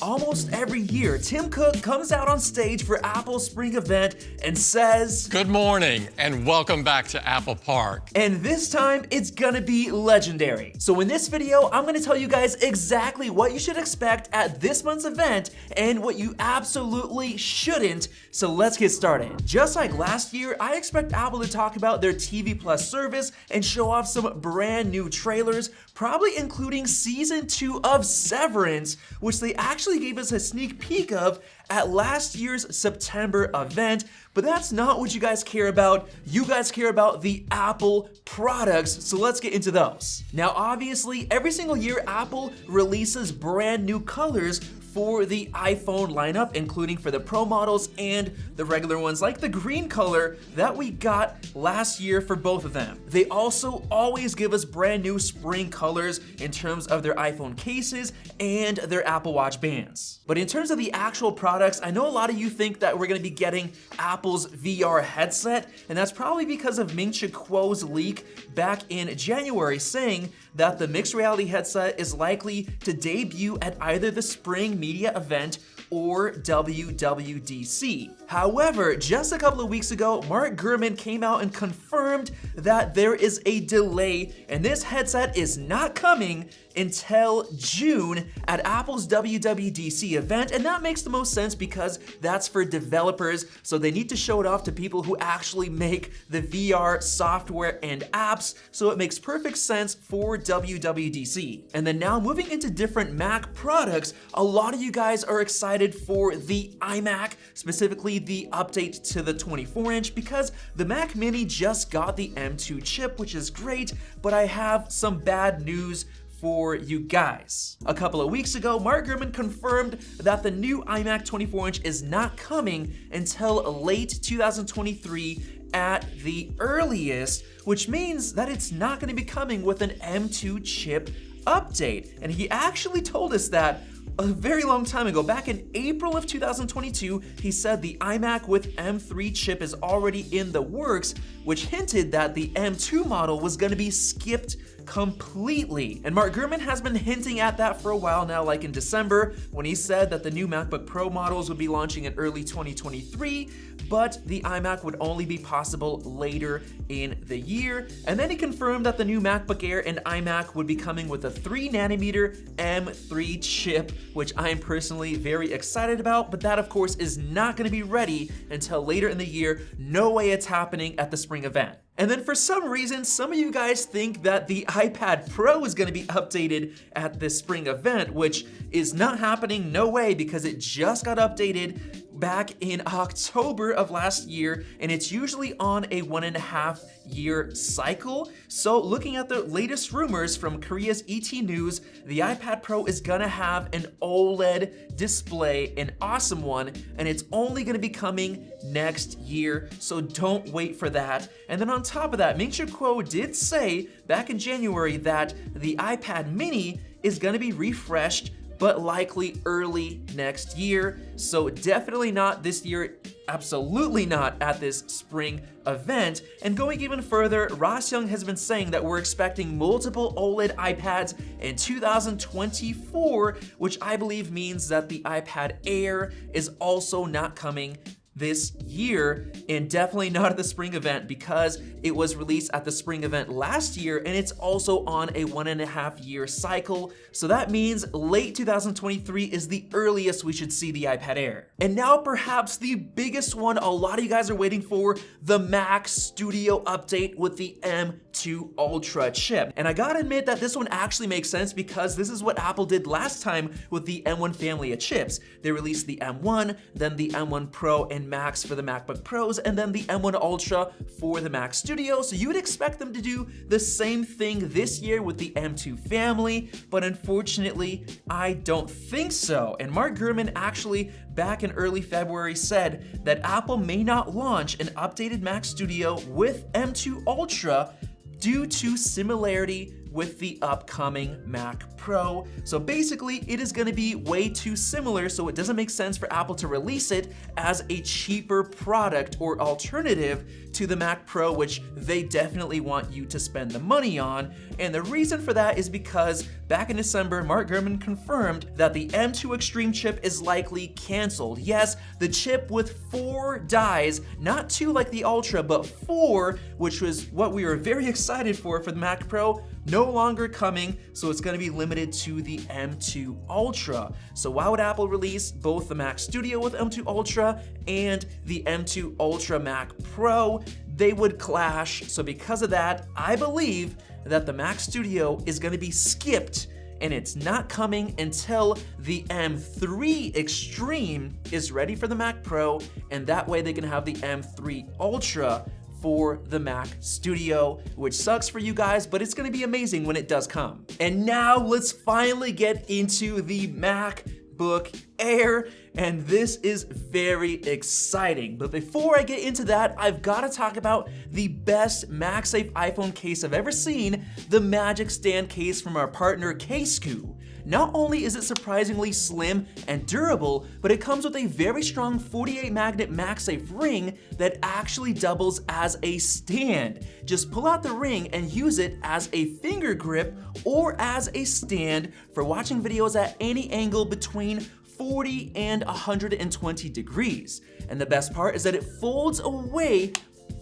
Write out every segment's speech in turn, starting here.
Almost every year, Tim Cook comes out on stage for Apple's spring event and says, "Good morning and welcome back to Apple Park." And this time, it's gonna be legendary. So in this video, I'm gonna tell you guys exactly what you should expect at this month's event and what you absolutely shouldn't. So let's get started. Just like last year, I expect Apple to talk about their TV Plus service and show off some brand new trailers, probably including season 2 of Severance, which they actually gave us a sneak peek of at last year's September event. But that's not what you guys care about. You guys care about the Apple products, so let's get into those. Now, obviously, every single year Apple releases brand new colors for the iPhone lineup, including for the Pro models and the regular ones, like the green color that we got last year for both of them. They also always give us brand new spring colors in terms of their iPhone cases and their Apple Watch bands. But in terms of the actual products, I know a lot of you think that we're gonna be getting Apple's VR headset, and that's probably because of Ming-Chi Kuo's leak back in January saying that the mixed reality headset is likely to debut at either the spring media event or WWDC. However, just a couple of weeks ago, Mark Gurman came out and confirmed that there is a delay and this headset is not coming until June at Apple's WWDC event, and that makes the most sense because that's for developers, so they need to show it off to people who actually make the VR software and apps, so it makes perfect sense for WWDC. And then now moving into different Mac products, a lot of you guys are excited for the iMac, specifically the update to the 24-inch, because the Mac Mini just got the M2 chip, which is great, but I have some bad news for you guys. A couple of weeks ago, Mark Gurman confirmed that the new iMac 24-inch is not coming until late 2023 at the earliest, which means that it's not going to be coming with an M2 chip update. And he actually told us that a very long time ago, back in April of 2022, he said the iMac with M3 chip is already in the works, which hinted that the M2 model was going to be skipped completely. And Mark Gurman has been hinting at that for a while now, like in December when he said that the new MacBook Pro models would be launching in early 2023, but the iMac would only be possible later in the year. And then he confirmed that the new MacBook Air and iMac would be coming with a 3nm M3 chip, which I am personally very excited about, but that of course is not going to be ready until later in the year. No way it's happening at the spring event. And then for some reason, some of you guys think that the iPad Pro is going to be updated at this spring event, which is not happening, no way, because it just got updated back in October of last year, and it's usually on a 1.5 year cycle. So looking at the latest rumors from Korea's ET News, the iPad Pro is gonna have an OLED display, an awesome one, and it's only gonna be coming next year, so don't wait for that. And then on top of that, Ming-Chi Kuo did say back in January that the iPad mini is gonna be refreshed, but likely early next year. So definitely not this year, absolutely not at this spring event. And going even further, Ross Young has been saying that we're expecting multiple OLED iPads in 2024, which I believe means that the iPad Air is also not coming this year, and definitely not at the spring event because it was released at the spring event last year and it's also on a 1.5 year cycle. So that means late 2023 is the earliest we should see the iPad Air. And now perhaps the biggest one a lot of you guys are waiting for, the Mac Studio update with the M2 Ultra chip. And I gotta admit that this one actually makes sense because this is what Apple did last time with the M1 family of chips. They released the M1, then the M1 Pro and Max for the MacBook Pros, and then the M1 Ultra for the Mac Studio. So you would expect them to do the same thing this year with the M2 family, but unfortunately, I don't think so. And Mark Gurman actually back in early February said that Apple may not launch an updated Mac Studio with M2 Ultra due to similarity with the upcoming Mac Pro. So basically, it is gonna be way too similar, so it doesn't make sense for Apple to release it as a cheaper product or alternative to the Mac Pro, which they definitely want you to spend the money on. And the reason for that is because back in December, Mark Gurman confirmed that the M2 Extreme chip is likely canceled. Yes, the chip with 4 dies, not 2 like the Ultra, but 4, which was what we were very excited for the Mac Pro, no longer coming, so it's gonna be limited to the M2 Ultra. So why would Apple release both the Mac Studio with M2 Ultra and the M2 Ultra Mac Pro? They would clash, so because of that, I believe that the Mac Studio is gonna be skipped and it's not coming until the M3 Extreme is ready for the Mac Pro, and that way they can have the M3 Ultra for the Mac Studio, which sucks for you guys, but it's gonna be amazing when it does come. And now let's finally get into the MacBook Air, and this is very exciting. But before I get into that, I've gotta talk about the best MagSafe iPhone case I've ever seen, the Magic Stand case from our partner K-Scoo. Not only is it surprisingly slim and durable, but it comes with a very strong 48 magnet MagSafe ring that actually doubles as a stand. Just pull out the ring and use it as a finger grip or as a stand for watching videos at any angle between 40 and 120 degrees. And the best part is that it folds away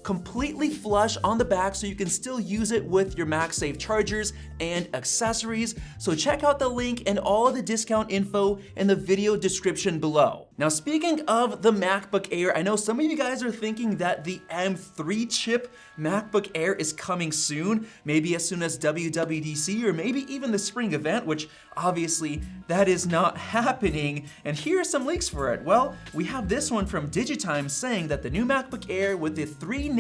completely flush on the back, so you can still use it with your MagSafe chargers and accessories. So check out the link and all of the discount info in the video description below. Now, speaking of the MacBook Air, I know some of you guys are thinking that the M3 chip MacBook Air is coming soon, maybe as soon as WWDC or maybe even the spring event, which obviously that is not happening. And here are some leaks for it. Well, we have this one from Digitime saying that the new MacBook Air with the 3nm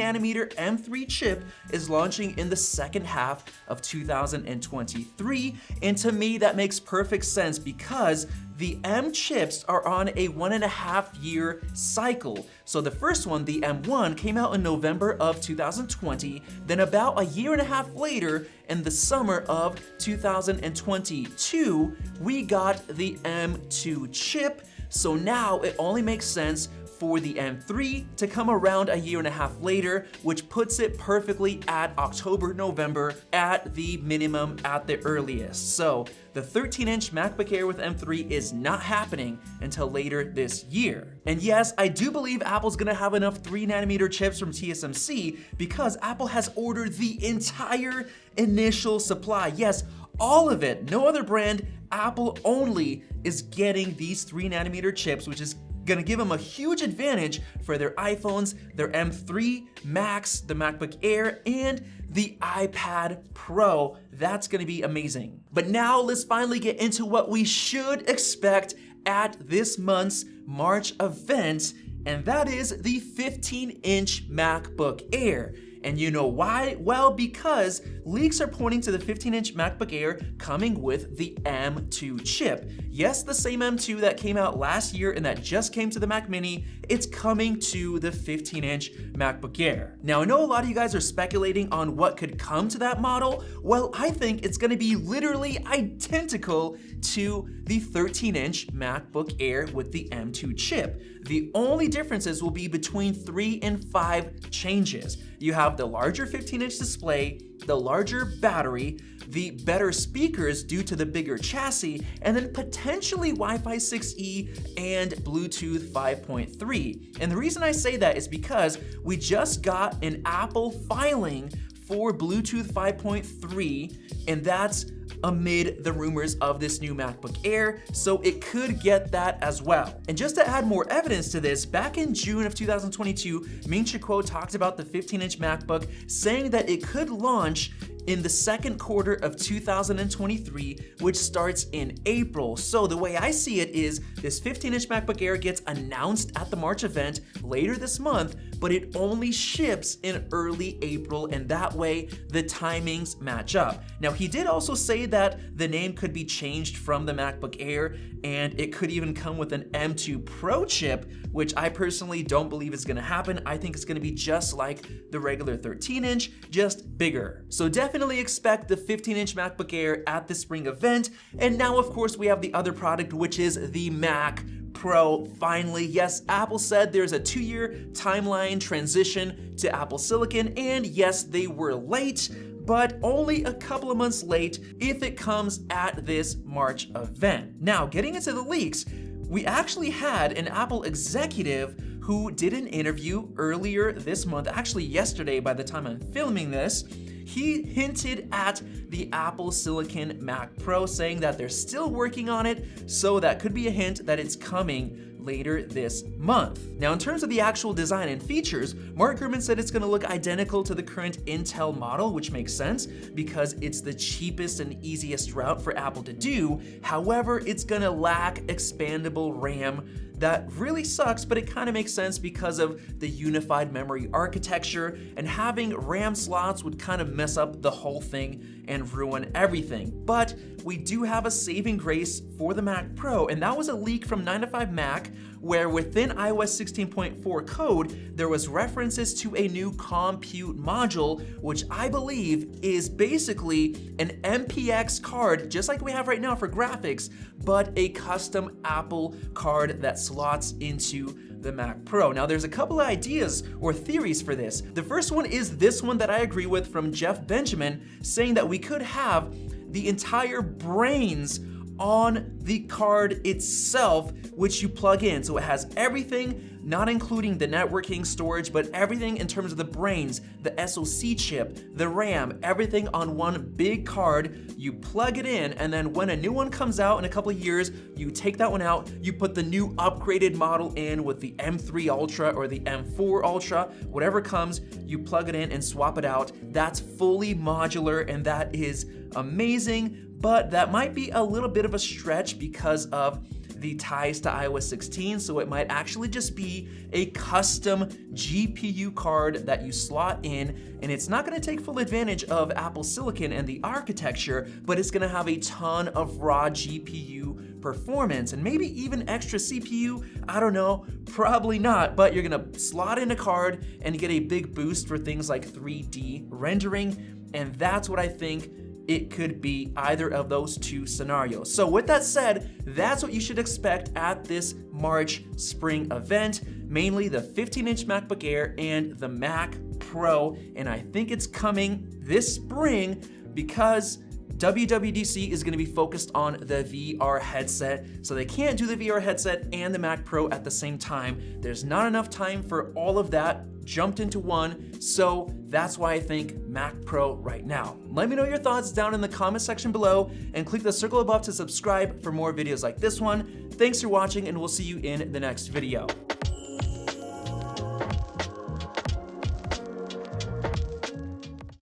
M3 chip is launching in the second half of 2023. And to me, that makes perfect sense because the M chips are on a 1.5-year cycle. So the first one, the M1, came out in November of 2020. Then about a year and a half later, in the summer of 2022, we got the M2 chip. So now it only makes sense for the M3 to come around a year and a half later, which puts it perfectly at October, November at the minimum, at the earliest. So the 13-inch MacBook Air with M3 is not happening until later this year. And yes, I do believe Apple's gonna have enough 3nm chips from TSMC because Apple has ordered the entire initial supply. Yes, all of it. No other brand, Apple only, is getting these 3nm chips, which is gonna give them a huge advantage for their iPhones, their M3, Macs, the MacBook Air, and the iPad Pro. That's gonna be amazing. But now let's finally get into what we should expect at this month's March event, and that is the 15-inch MacBook Air. And you know why? Well, because leaks are pointing to the 15-inch MacBook Air coming with the M2 chip. Yes, the same M2 that came out last year and that just came to the Mac Mini, it's coming to the 15-inch MacBook Air. Now, I know a lot of you guys are speculating on what could come to that model. Well, I think it's gonna be literally identical to the 13-inch MacBook Air with the M2 chip. The only differences will be between 3 and 5 changes. You have the larger 15-inch display, the larger battery, the better speakers due to the bigger chassis, and then potentially Wi-Fi 6E and Bluetooth 5.3. And the reason I say that is because we just got an Apple filing for Bluetooth 5.3, and that's amid the rumors of this new MacBook Air, so it could get that as well. And just to add more evidence to this, back in June of 2022, Ming-Chi Kuo talked about the 15-inch MacBook, saying that it could launch in the second quarter of 2023, which starts in April. So the way I see it is this 15-inch MacBook Air gets announced at the March event later this month, but it only ships in early April, and that way the timings match up. Now, he did also say that the name could be changed from the MacBook Air, and it could even come with an M2 Pro chip, which I personally don't believe is gonna happen. I think it's gonna be just like the regular 13-inch, just bigger. So definitely expect the 15-inch MacBook Air at the spring event. And now, of course, we have the other product, which is the Mac Pro. Finally, yes, Apple said there's a 2-year timeline transition to Apple Silicon, and yes, they were late, but only a couple of months late if it comes at this March event. Now, getting into the leaks, we actually had an Apple executive who did an interview earlier this month, actually yesterday by the time I'm filming this. He hinted at the Apple Silicon Mac Pro, saying that they're still working on it, so that could be a hint that it's coming later this month. Now, in terms of the actual design and features, Mark Gurman said it's gonna look identical to the current Intel model, which makes sense because it's the cheapest and easiest route for Apple to do. However, it's gonna lack expandable RAM. That really sucks, but it kind of makes sense because of the unified memory architecture, and having RAM slots would kind of mess up the whole thing and ruin everything. But we do have a saving grace for the Mac Pro, and that was a leak from 9to5Mac, where within iOS 16.4 code, there was references to a new compute module, which I believe is basically an MPX card, just like we have right now for graphics, but a custom Apple card that slots into the Mac Pro. Now, there's a couple of ideas or theories for this. The first one is this one that I agree with, from Jeff Benjamin, saying that we could have the entire brains on the card itself, which you plug in. So it has everything, not including the networking, storage, but everything in terms of the brains, the SoC chip, the RAM, everything on one big card. You plug it in, and then when a new one comes out in a couple of years, you take that one out, you put the new upgraded model in with the M3 Ultra or the M4 Ultra, whatever comes, you plug it in and swap it out. That's fully modular, and that is amazing. But that might be a little bit of a stretch because of the ties to iOS 16, so it might actually just be a custom GPU card that you slot in, and it's not gonna take full advantage of Apple Silicon and the architecture, but it's gonna have a ton of raw GPU performance and maybe even extra CPU, I don't know, probably not, but you're gonna slot in a card and get a big boost for things like 3D rendering, and that's what I think it could be, either of those two scenarios. So with that said, that's what you should expect at this March spring event, mainly the 15-inch MacBook Air and the Mac Pro, and I think it's coming this spring because WWDC is gonna be focused on the VR headset, so they can't do the VR headset and the Mac Pro at the same time. There's not enough time for all of that jumped into one, so that's why I think Mac Pro right now. Let me know your thoughts down in the comment section below, and click the circle above to subscribe for more videos like this one. Thanks for watching, and we'll see you in the next video.